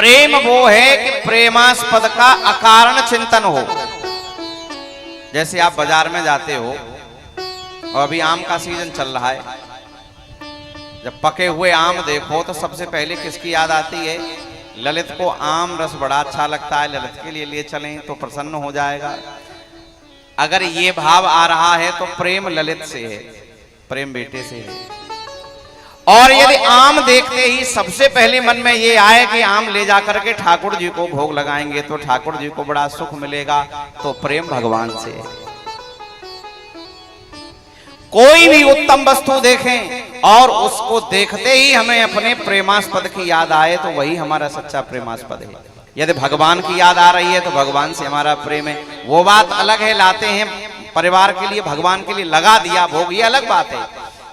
प्रेम वो है कि प्रेमास्पद का अकारण चिंतन हो। जैसे आप बाजार में जाते हो और अभी आम का सीजन चल रहा है, जब पके हुए आम देखो तो सबसे पहले किसकी याद आती है? ललित को आम रस बड़ा अच्छा लगता है, ललित के लिए चलें तो प्रसन्न हो जाएगा। अगर ये भाव आ रहा है तो प्रेम ललित से है, प्रेम बेटे से है। और यदि आम देखते ही सबसे पहले मन में ये आए कि आम ले जाकर के ठाकुर जी को भोग लगाएंगे तो ठाकुर जी को बड़ा सुख मिलेगा, तो प्रेम भगवान से है। कोई भी उत्तम वस्तु देखें और उसको देखते ही हमें अपने प्रेमास्पद की याद आए तो वही हमारा सच्चा प्रेमास्पद है। यदि भगवान की याद आ रही है तो भगवान से हमारा प्रेम है। वो बात अलग है, लाते हैं परिवार के लिए, भगवान के लिए लगा दिया भोग, ये अलग बात है।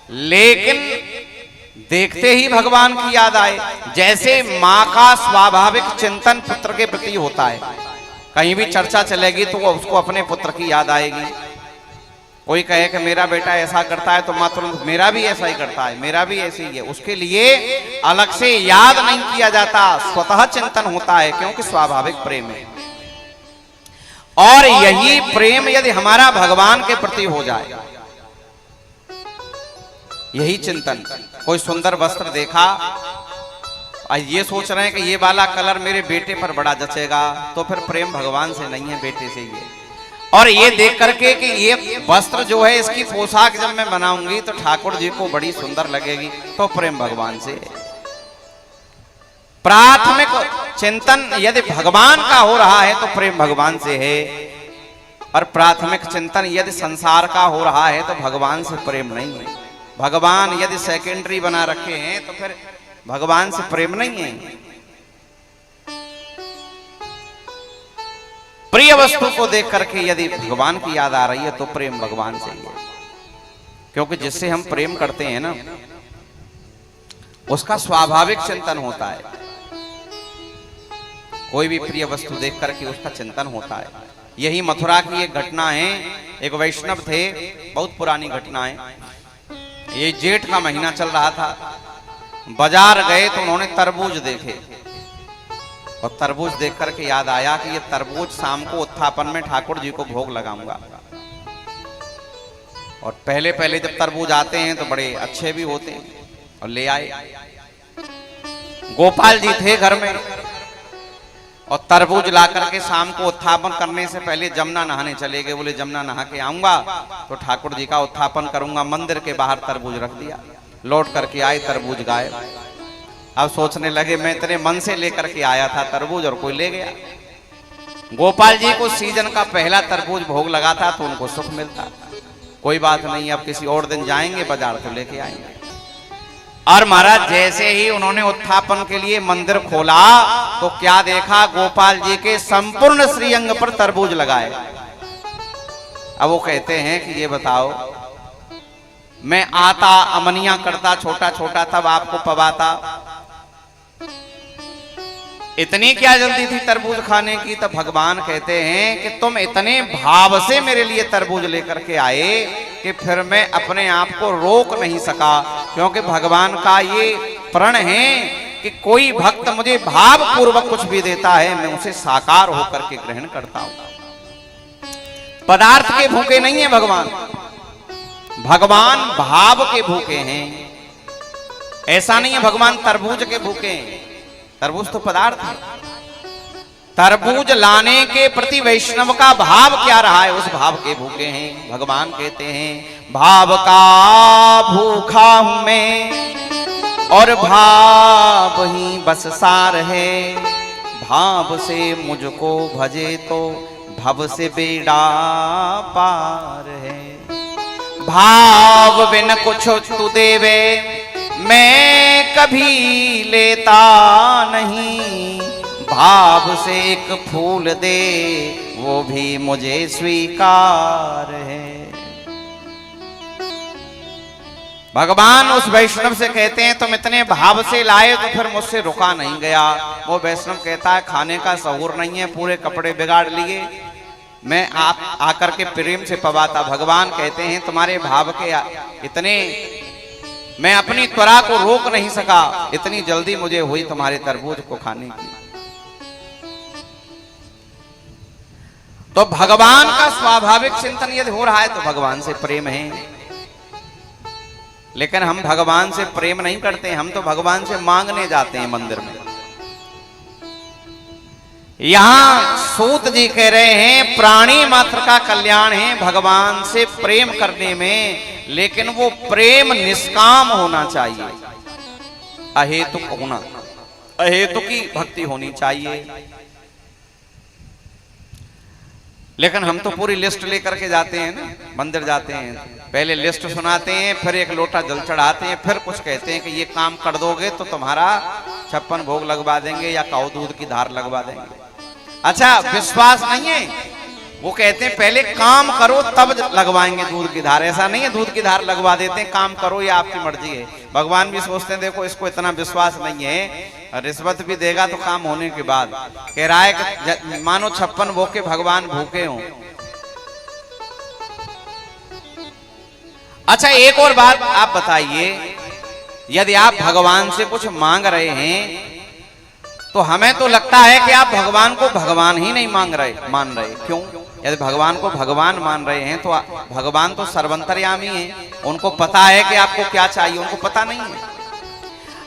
लेकिन देखते ही भगवान की याद आए, जैसे माँ का स्वाभाविक चिंतन पुत्र के प्रति होता है। कहीं भी चर्चा चलेगी तो उसको अपने पुत्र की याद आएगी। कोई कहे कि मेरा बेटा ऐसा करता है तो माँ तुरंत मेरा भी ऐसा ही करता है, मेरा भी ऐसे ही है। उसके लिए अलग से याद नहीं किया जाता, स्वतः चिंतन होता है, क्योंकि स्वाभाविक प्रेम है। और यही प्रेम यदि हमारा भगवान के प्रति हो जाए, यही चिंतन। कोई सुंदर वस्त्र देखा और ये सोच रहे हैं कि ये वाला कलर मेरे बेटे पर बड़ा जचेगा, तो फिर प्रेम भगवान से नहीं है, बेटे से ही है। और ये देख करके कि ये वस्त्र जो है इसकी पोशाक जब मैं बनाऊंगी तो ठाकुर जी को बड़ी सुंदर लगेगी, तो प्रेम भगवान से है। प्राथमिक चिंतन यदि भगवान का हो रहा है तो प्रेम भगवान से है, और प्राथमिक चिंतन यदि संसार का हो रहा है तो भगवान से प्रेम नहीं है। भगवान यदि सेकेंडरी बना रखे हैं तो फिर भगवान से प्रेम नहीं है। प्रिय वस्तु को देख करके यदि भगवान की याद आ रही है तो प्रेम भगवान से ही है, क्योंकि जिससे हम प्रेम करते हैं ना उसका स्वाभाविक चिंतन होता है। कोई भी प्रिय वस्तु देख करके उसका चिंतन होता है। यही मथुरा की एक घटना है। एक वैष्णव थे, बहुत पुरानी घटना है। ये जेठ का महीना चल रहा था, बाजार गए तो उन्होंने तरबूज देखे, और तरबूज देख करके याद आया कि ये तरबूज शाम को उत्थापन में ठाकुर जी को भोग लगाऊंगा। और पहले पहले जब तरबूज आते हैं तो बड़े अच्छे भी होते हैं, और ले आए। गोपाल जी थे घर में, और तरबूज ला करके शाम को उत्थापन करने से पहले जमुना नहाने चले गए। बोले जमुना नहा के आऊंगा तो ठाकुर जी का उत्थापन करूंगा। मंदिर के बाहर तरबूज रख दिया, लौट करके आए, तरबूज गायब। अब सोचने लगे मैं इतने मन से लेकर के आया था तरबूज और कोई ले गया। गोपाल जी को सीजन का पहला तरबूज भोग लगा था तो उनको सुख मिलता। कोई बात नहीं, अब किसी और दिन जाएंगे बाजार तो लेके आएंगे। और महाराज जैसे ही उन्होंने उत्थापन के लिए मंदिर खोला तो क्या देखा? गोपाल जी के संपूर्ण श्रीअंग पर तरबूज लगाए। अब वो कहते हैं कि ये बताओ, मैं आता अमनिया करता छोटा छोटा तब आपको पवाता, इतनी क्या जल्दी थी तरबूज खाने की? तब भगवान कहते हैं कि तुम इतने भाव से मेरे लिए तरबूज लेकर के आए कि फिर मैं अपने आप को रोक नहीं सका, क्योंकि भगवान का ये प्रण है कि कोई भक्त मुझे भाव पूर्वक कुछ भी देता है मैं उसे साकार होकर के ग्रहण करता हूं। पदार्थ के भूखे नहीं है भगवान, भगवान भाव के भूखे हैं। ऐसा नहीं है भगवान तरबूज के भूखे हैं, तरबूज तो पदार्थ है। तरबूज लाने के प्रति वैष्णव का भाव क्या रहा है, उस भाव के भूखे हैं। भगवान कहते हैं भाव का भूखा हूं मैं और भाव ही बस सार है, भाव से मुझको भजे तो भव से बेड़ा पार है। भाव बिन कुछ तू देवे मैं कभी लेता नहीं, भाव से एक फूल दे वो भी मुझे स्वीकार है। भगवान उस वैष्णव से कहते हैं तुम इतने भाव से लाए तो फिर मुझसे रुका नहीं गया। वो वैष्णव कहता है खाने का सहूर नहीं है, पूरे कपड़े बिगाड़ लिए, मैं आप आकर के प्रेम से पवाता। भगवान कहते हैं तुम्हारे भाव के इतने मैं अपनी त्वरा को रोक नहीं सका, इतनी जल्दी मुझे हुई तुम्हारे तरबूज को खाने की। तो भगवान का स्वाभाविक चिंतन यदि हो रहा है तो भगवान से प्रेम है। लेकिन हम भगवान से प्रेम नहीं करते, हम तो भगवान से मांगने जाते हैं मंदिर में। यहां सूत जी कह रहे हैं प्राणी मात्र का कल्याण है भगवान से प्रेम करने में, लेकिन वो प्रेम निष्काम होना चाहिए, अहेतुक होना, अहेतुक की भक्ति होनी चाहिए। लेकिन हम तो पूरी लिस्ट लेकर के जाते हैं ना, मंदिर जाते हैं, पहले लिस्ट सुनाते हैं, फिर एक लोटा जल चढ़ाते हैं, फिर कुछ कहते हैं कि ये काम कर दोगे तो तुम्हारा 56 भोग लगवा देंगे या काऊ दूध की धार लगवा देंगे। अच्छा, विश्वास नहीं है, वो कहते हैं पहले काम करो तब लगवाएंगे दूध की धार। ऐसा नहीं है दूध की धार लगवा देते हैं, काम करो या आपकी मर्जी है। भगवान भी सोचते हैं देखो इसको इतना विश्वास नहीं है, रिश्वत भी देगा तो काम होने के बाद। कह रहा है कि मानो 56 भोग के भगवान भूखे हों। अच्छा, एक और बात आप बताइए, यदि आप भगवान से कुछ मांग रहे हैं तो हमें तो लगता है कि आप भगवान को भगवान ही नहीं मान रहे। क्यों? यदि भगवान को भगवान मान रहे हैं तो भगवान तो सर्वंतर्यामी है, उनको पता है कि आपको क्या चाहिए, उनको पता नहीं है।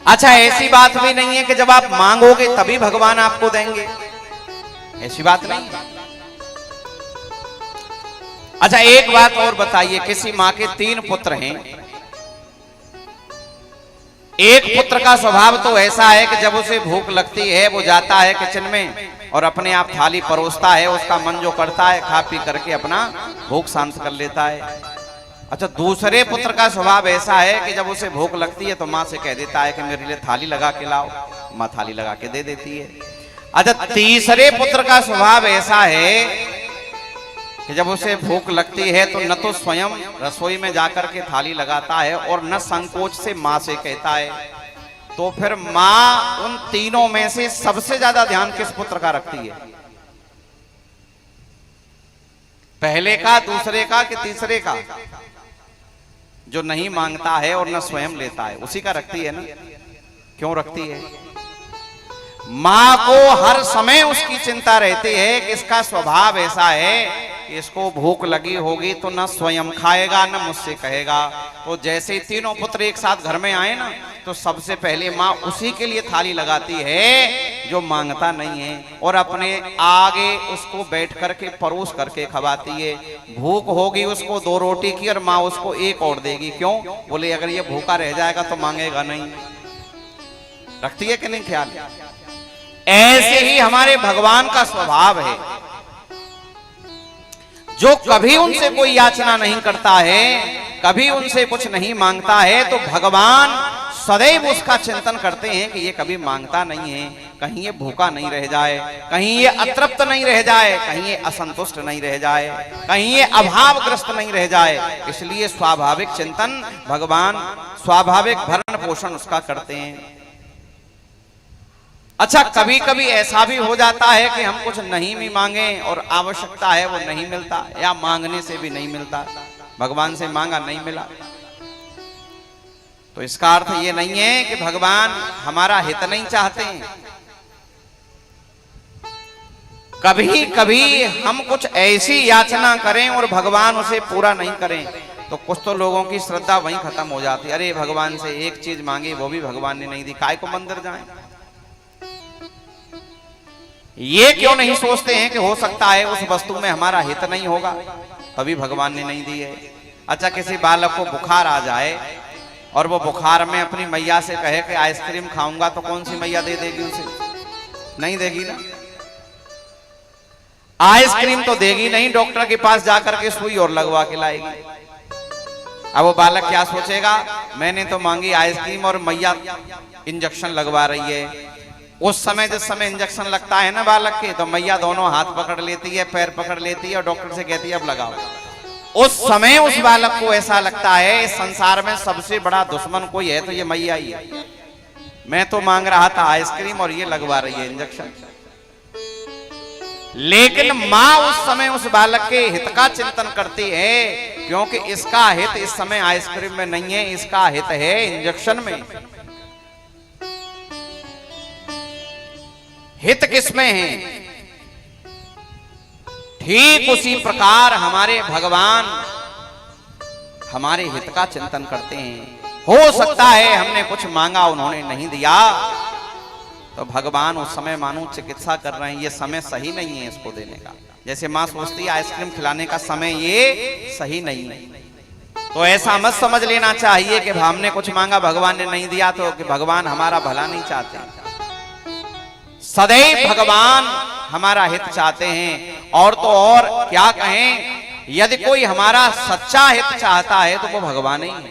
अच्छा, ऐसी बात भी नहीं है कि जब आप मांगोगे तभी भगवान आपको देंगे, ऐसी बात नहीं है। अच्छा, एक बात और बताइए, किसी माँ के 3 पुत्र हैं, एक पुत्र का स्वभाव तो ऐसा है कि जब उसे भूख लगती है वो जाता है किचन में और अपने आप थाली परोसता है, उसका मन जो करता है खा पी करके अपना भूख शांत कर लेता है। अच्छा, दूसरे पुत्र का स्वभाव ऐसा है कि जब उसे भूख लगती है तो माँ से कह देता है कि मेरे लिए थाली लगा के लाओ, माँ थाली लगा के दे देती है। अच्छा, तीसरे पुत्र का स्वभाव ऐसा है कि जब उसे भूख लगती है तो न तो स्वयं रसोई में जाकर के थाली लगाता है और न संकोच से माँ से कहता है। तो फिर माँ उन तीनों में से सबसे ज्यादा ध्यान किस पुत्र का रखती है? पहले का, दूसरे का कि तीसरे का? जो नहीं मांगता है और न स्वयं लेता है उसी का रखती है ना। क्यों रखती है? माँ को हर समय उसकी चिंता रहती है कि इसका स्वभाव ऐसा है कि इसको भूख लगी होगी तो न स्वयं खाएगा न मुझसे कहेगा। तो जैसे ही तीनों पुत्र एक साथ घर में आए ना तो सबसे पहले माँ उसी के लिए थाली लगाती है जो मांगता नहीं है और अपने आगे उसको बैठ करके परोस करके खवाती है। भूख होगी उसको 2 रोटी की और माँ उसको 1 और देगी। क्यों? बोले अगर ये भूखा रह जाएगा तो मांगेगा नहीं। रखती है कि नहीं ख्याल? ऐसे ही हमारे भगवान का स्वभाव है, जो कभी उनसे कोई याचना नहीं करता है, कभी उनसे कुछ नहीं मांगता है, तो भगवान सदैव उसका चिंतन करते हैं कि ये कभी मांगता नहीं है, कहीं ये भूखा नहीं रह जाए, कहीं ये अतृप्त नहीं रह जाए, कहीं ये असंतुष्ट नहीं रह जाए, कहीं ये अभावग्रस्त नहीं रह जाए। इसलिए स्वाभाविक चिंतन भगवान, स्वाभाविक भरण पोषण उसका करते हैं। अच्छा, कभी कभी ऐसा भी हो जाता है कि हम कुछ नहीं भी मांगे और आवश्यकता है वो नहीं मिलता, या मांगने से भी नहीं मिलता, भगवान से मांगा नहीं मिला। तो इसका अर्थ ये नहीं है कि भगवान हमारा हित नहीं चाहते हैं। कभी कभी हम कुछ ऐसी याचना करें और भगवान उसे पूरा नहीं करें तो कुछ तो लोगों की श्रद्धा वहीं खत्म हो जाती है। अरे भगवान से एक चीज मांगी वो भी भगवान ने नहीं दी, काय को मंदिर जाएं? ये क्यों नहीं सोचते हैं कि हो सकता है उस वस्तु में हमारा हित नहीं होगा तभी भगवान ने नहीं दी है। अच्छा, किसी बालक को बुखार आ जाए और वो बुखार में अपनी मैया से कहे कि आइसक्रीम खाऊंगा, तो कौन सी मैया दे देगी उसे? नहीं देगी ना। आइसक्रीम तो देगी नहीं, डॉक्टर के पास जाकर के सुई और लगवा के लाएगी। अब वो बालक क्या सोचेगा, मैंने तो मांगी आइसक्रीम और मैया इंजेक्शन लगवा रही है। उस समय जिस समय इंजेक्शन लगता है ना बालक के, तो मैया दोनों हाथ पकड़ लेती है, पैर पकड़ लेती है और डॉक्टर से कहती है अब लगाओ। उस समय उस बालक को ऐसा लगता है इस संसार में सबसे बड़ा दुश्मन कोई है तो ये मैया ही है। मैं तो मांग रहा था आइसक्रीम और ये लगवा रही है इंजेक्शन। लेकिन माँ उस समय उस बालक के हित का चिंतन करती है, क्योंकि इसका हित इस समय आइसक्रीम में नहीं है, इसका हित है इंजेक्शन में। हित किसमें है? ठीक उसी प्रकार हमारे भगवान हमारे हित का चिंतन करते हैं। हो सकता है हमने कुछ मांगा, उन्होंने नहीं दिया, तो भगवान उस समय मानो चिकित्सा कर रहे हैं, ये समय सही नहीं है इसको देने का। जैसे माँ सोचती है आइसक्रीम खिलाने का समय ये सही नहीं है, तो ऐसा मत समझ लेना चाहिए कि हमने कुछ मांगा भगवान ने नहीं दिया तो कि भगवान हमारा भला नहीं चाहते। सदैव भगवान हमारा हित चाहते हैं। और तो और क्या कहें, यदि कोई हमारा सच्चा हित चाहता है तो वो भगवान ही है।